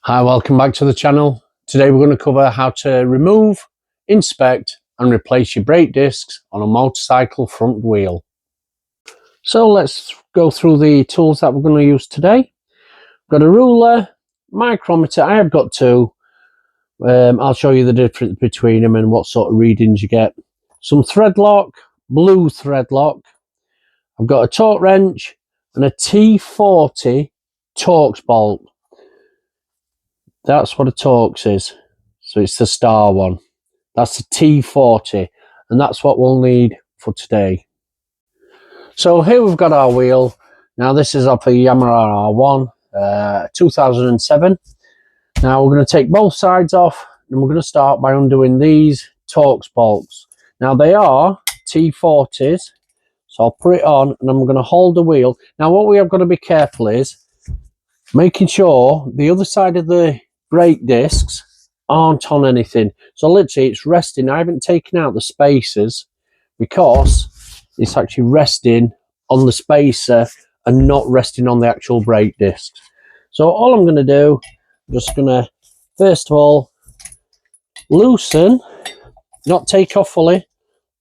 Hi, welcome back to the channel. Today we're going to cover how to remove, inspect and replace your brake discs on a motorcycle front wheel. So let's go through the tools that we're going to use today. Got a ruler, micrometer. I have got two. I'll show you the difference between them and what sort of readings you get. Some thread lock, blue thread lock. I've got a torque wrench and a T40 Torx bolt. That's what a Torx is. So it's the star one. That's the T40, and that's what we'll need for today. So here we've got our wheel. Now this is off a Yamaha R1 2007. Now we're going to take both sides off, and we're going to start by undoing these Torx bolts. Now they are T40s, so I'll put it on and I'm going to hold the wheel. Now what we have got to be careful is making sure the other side of the brake discs aren't on anything. So literally it's resting. I haven't taken out the spacers because it's actually resting on the spacer and not resting on the actual brake discs. So all I'm going to do, I'm just going to first of all loosen, not take off fully,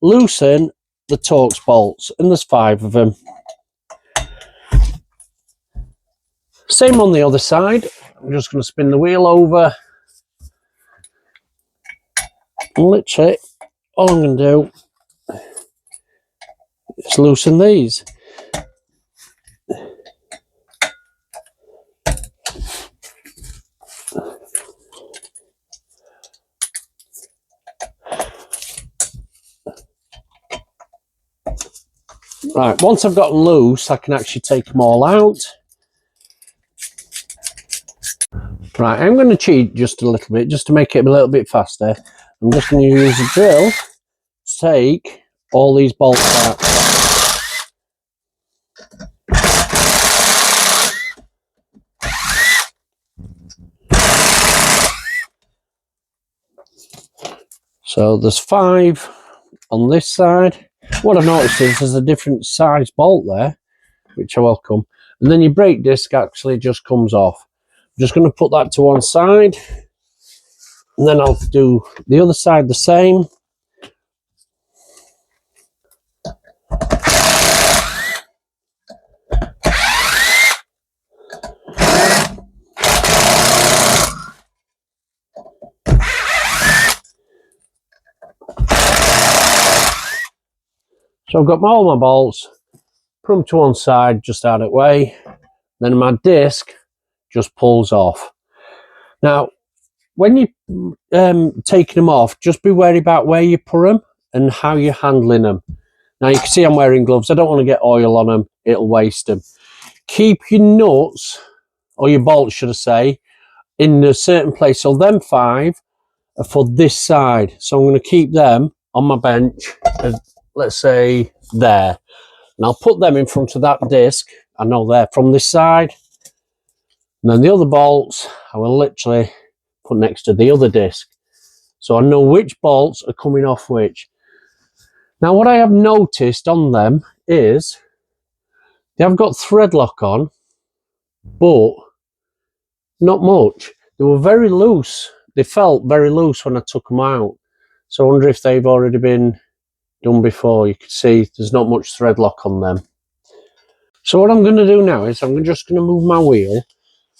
loosen the Torx bolts, and there's 5 of them. Same on the other side. I'm just going to spin the wheel over. And literally, all I'm going to do is loosen these. Right, once I've got them loose, I can actually take them all out. Right, I'm going to cheat just a little bit, just to make it a little bit faster. I'm just going to use a drill to take all these bolts out. So there's 5 on this side. What I've noticed is there's a different size bolt there, which I welcome. And then your brake disc actually just comes off. I'm just going to put that to one side. And then I'll do the other side the same. So I've got all my bolts, put them to one side, just out of the way. Then my disc just pulls off. Now, when you're taking them off, just be wary about where you put them and how you're handling them. Now, you can see I'm wearing gloves. I don't want to get oil on them. It'll waste them. Keep your nuts, or your bolts, should I say, in a certain place. So them 5 are for this side. So I'm going to keep them on my bench, let's say there. And I'll put them in front of that disc. I know they're from this side. And then the other bolts, I will literally put next to the other disc. So I know which bolts are coming off which. Now what I have noticed on them is they have got thread lock on, but not much. They were very loose. They felt very loose when I took them out. So I wonder if they've already been done before. You can see there's not much thread lock on them. So what I'm going to do now is I'm just going to move my wheel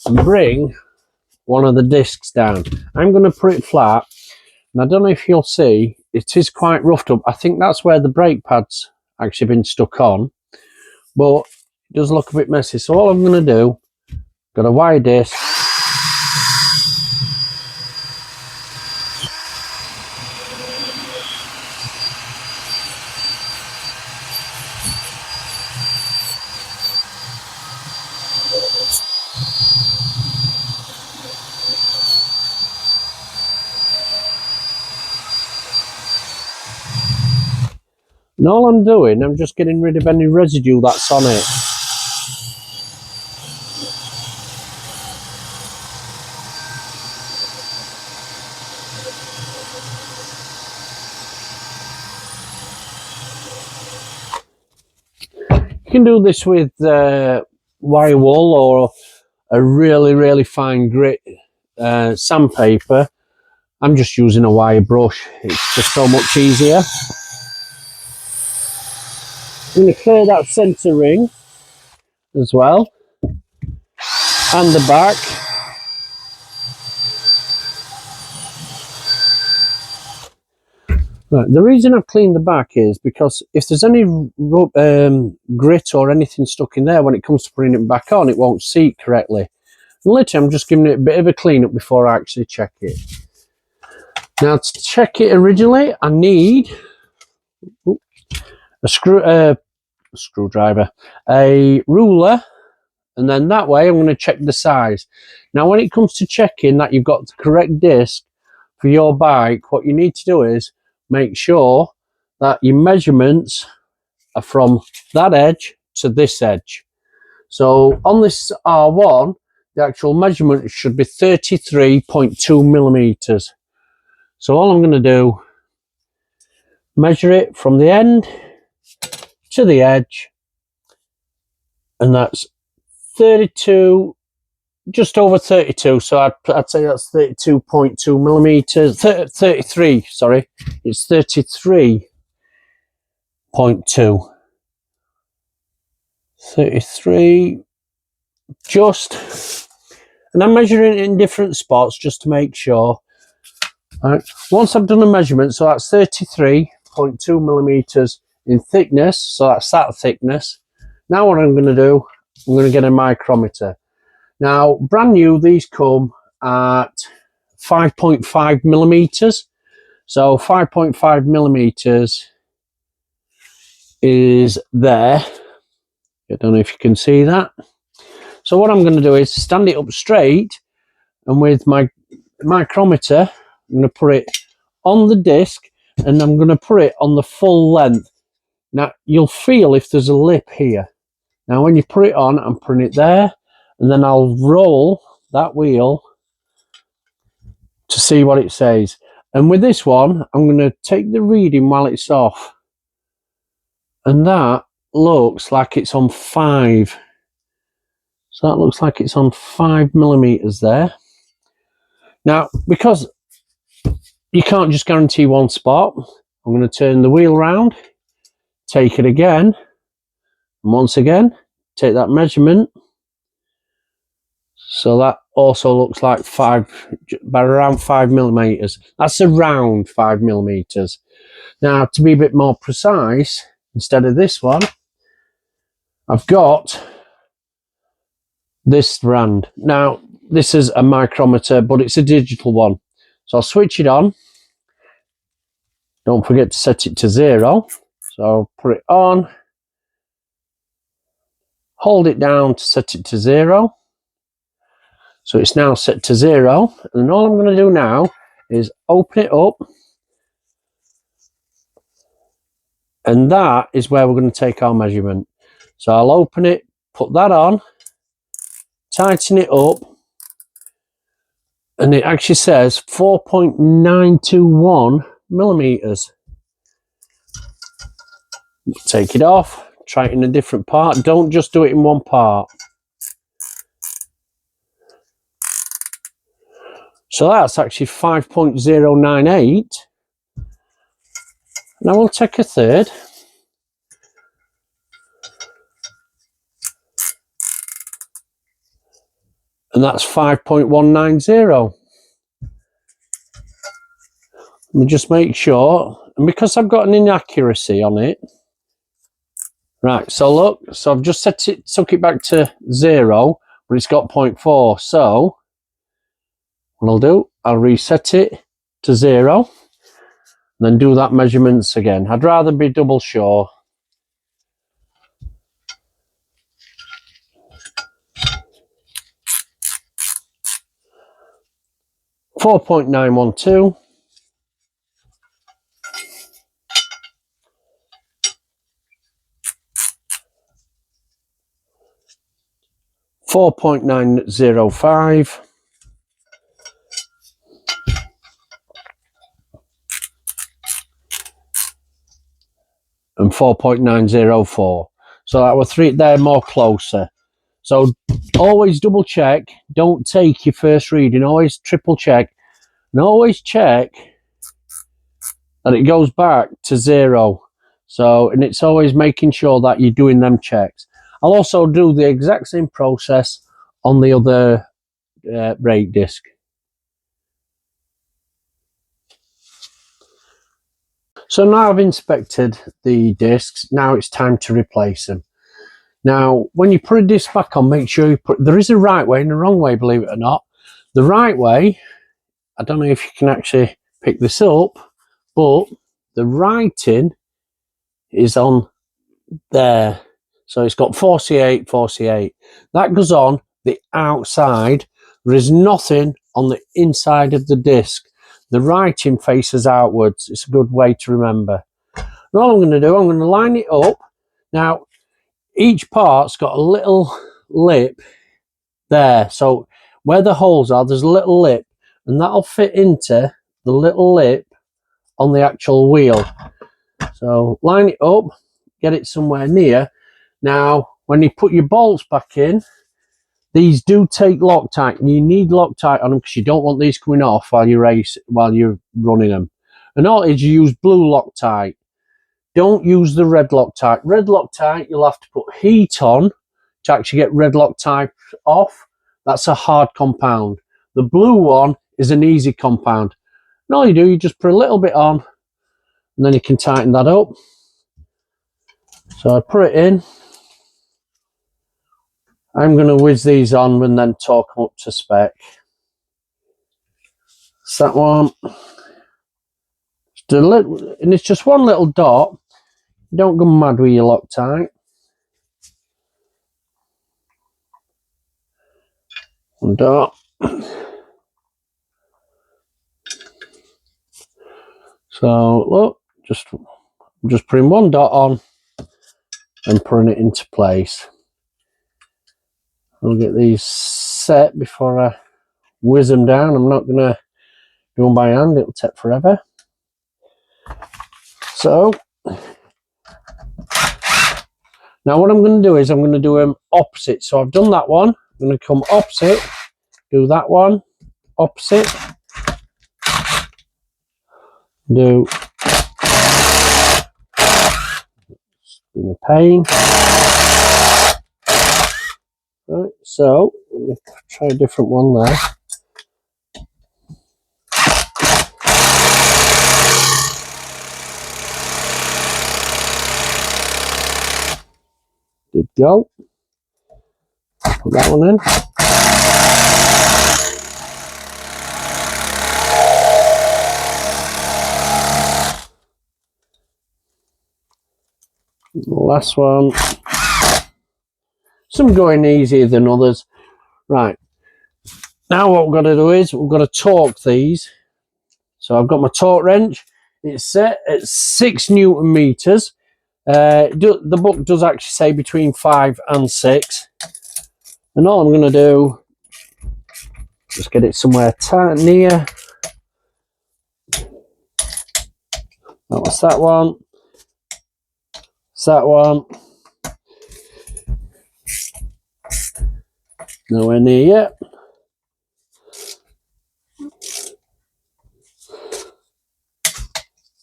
and bring one of the discs down. I'm going to put it flat, and I don't know if you'll see, it is quite roughed up. I think that's where the brake pad's actually been stuck on, but it does look a bit messy. So all I'm going to do, got a wire disc, and all I'm doing, I'm just getting rid of any residue that's on it. You can do this with wire wool or a really fine grit sandpaper, I'm just using a wire brush. It's just so much easier. I'm going to clear that centre ring as well, and the back. Right, the reason I've cleaned the back is because if there's any grit or anything stuck in there, when it comes to putting it back on, it won't seat correctly. And literally, I'm just giving it a bit of a clean up before I actually check it. Now, to check it originally, I need a screwdriver, a ruler, and then that way I'm going to check the size. Now, when it comes to checking that you've got the correct disc for your bike, what you need to do is make sure that your measurements are from that edge to this edge. So on this R1, the actual measurement should be 33.2 millimeters. So all I'm going to do, measure it from the end to the edge, and that's 32, just over 32. So I'd say that's 32.2 millimeters. 33, sorry, it's 33.2. 33, just, and I'm measuring it in different spots just to make sure. All right, once I've done a measurement, so that's 33.2 millimeters in thickness, so that's that thickness. Now what I'm going to do, I'm going to get a micrometer. Now, brand new, these come at 5.5 millimeters. So 5.5 millimeters is there. I don't know if you can see that. So what I'm going to do is stand it up straight, and with my micrometer, I'm going to put it on the disc, and I'm going to put it on the full length. Now, you'll feel if there's a lip here. Now, when you put it on, I'm putting it there, and then I'll roll that wheel to see what it says. And with this one, I'm going to take the reading while it's off. And that looks like it's on 5. So that looks like it's on 5 millimeters there. Now, because you can't just guarantee one spot, I'm going to turn the wheel round, take it again, and once again, take that measurement. So that also looks like 5, by around 5 millimeters. That's around 5 millimeters. Now, to be a bit more precise, instead of this one, I've got this brand. Now, this is a micrometer, but it's a digital one. So I'll switch it on. Don't forget to set it to 0. So I'll put it on, hold it down to set it to 0. So it's now set to 0. And all I'm going to do now is open it up. And that is where we're going to take our measurement. So I'll open it, put that on, tighten it up, and it actually says 4.921 millimeters. Take it off, try it in a different part. Don't just do it in one part. So that's actually 5.098. Now we'll take a third. And that's 5.190. Let me just make sure. And because I've got an inaccuracy on it. Right, so look, so I've just took it back to 0, but it's got 0.4. So what I'll do, I'll reset it to 0, and then do that measurements again. I'd rather be double sure. .912. 4.905. And 4.904. So that were 3, they're more closer. So always double check. Don't take your first reading. Always triple check. And always check that it goes back to 0. So, and it's always making sure that you're doing them checks. I'll also do the exact same process on the other brake disc. So now I've inspected the discs. Now it's time to replace them. Now, when you put a disc back on, make sure you put, there is a right way and a wrong way, believe it or not. The right way, I don't know if you can actually pick this up, but the writing is on there. So it's got 48, 48. That goes on the outside. There is nothing on the inside of the disc. The writing faces outwards. It's a good way to remember. And all I'm going to do, I'm going to line it up. Now, each part's got a little lip there. So where the holes are, there's a little lip, and that'll fit into the little lip on the actual wheel. So line it up, get it somewhere near. Now, when you put your bolts back in, these do take Loctite, and you need Loctite on them because you don't want these coming off while you're running them. And all it is, you use blue Loctite. Don't use the red Loctite. Red Loctite, you'll have to put heat on to actually get red Loctite off. That's a hard compound. The blue one is an easy compound. And all you do, you just put a little bit on, and then you can tighten that up. So I put it in. I'm going to whiz these on and then torque them up to spec. That's that one. And it's just one little dot. Don't go mad with your Loctite. One dot. So look, just putting one dot on and putting it into place. I'll get these set before I whiz them down. I'm not going to do them by hand, it'll take forever. So now what I'm going to do is I'm going to do them opposite. So I've done that one. I'm going to come opposite, do that one, opposite, do, it's been a pain. Right, so let me try a different one there. Did go. Put that one in. The last one. Some going easier than others. Right. Now what we've got to do is we've got to torque these. So I've got my torque wrench. It's set at 6 Newton meters. The book does actually say between 5 and 6. And all I'm going to do, just get it somewhere tight near. That's that one. That's that one. Nowhere near yet.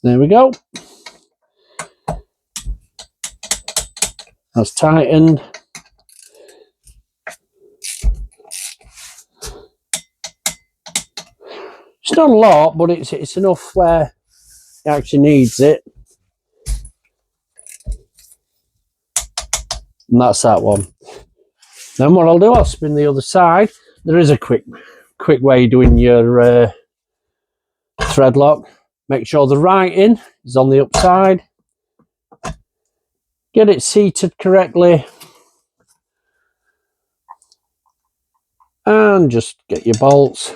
There we go. That's tightened. It's not a lot, but it's enough where it actually needs it. And that's that one. Then what I'll do, I'll spin the other side. There is a quick way of doing your thread lock. Make sure the writing is on the upside. Get it seated correctly. And just get your bolts.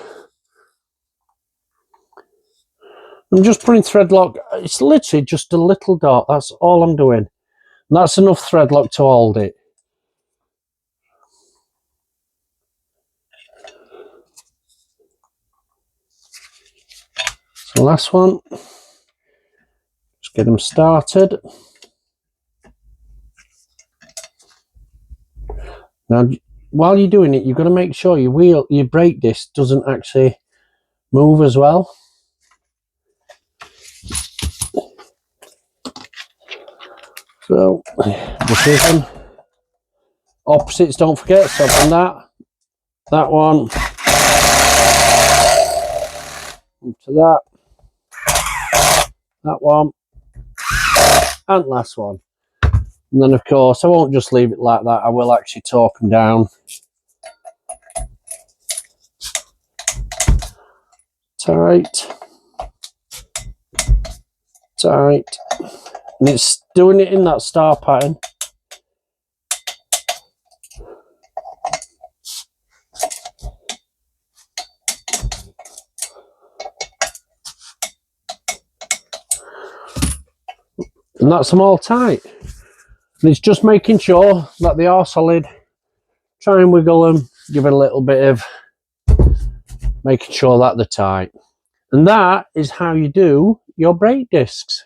I'm just putting thread lock. It's literally just a little dot. That's all I'm doing. And that's enough thread lock to hold it. So last one. Just get them started. Now while you're doing it, you've got to make sure your brake disc doesn't actually move as well. So, precision. Opposites, don't forget. So I've done that one, to that one, and last one. And then, of course, I won't just leave it like that. I will actually torque them down. Tight. Tight. And it's doing it in that star pattern. And that's them all tight. And it's just making sure that they are solid. Try and wiggle them, give it a little bit of making sure that they're tight. And that is how you do your brake discs.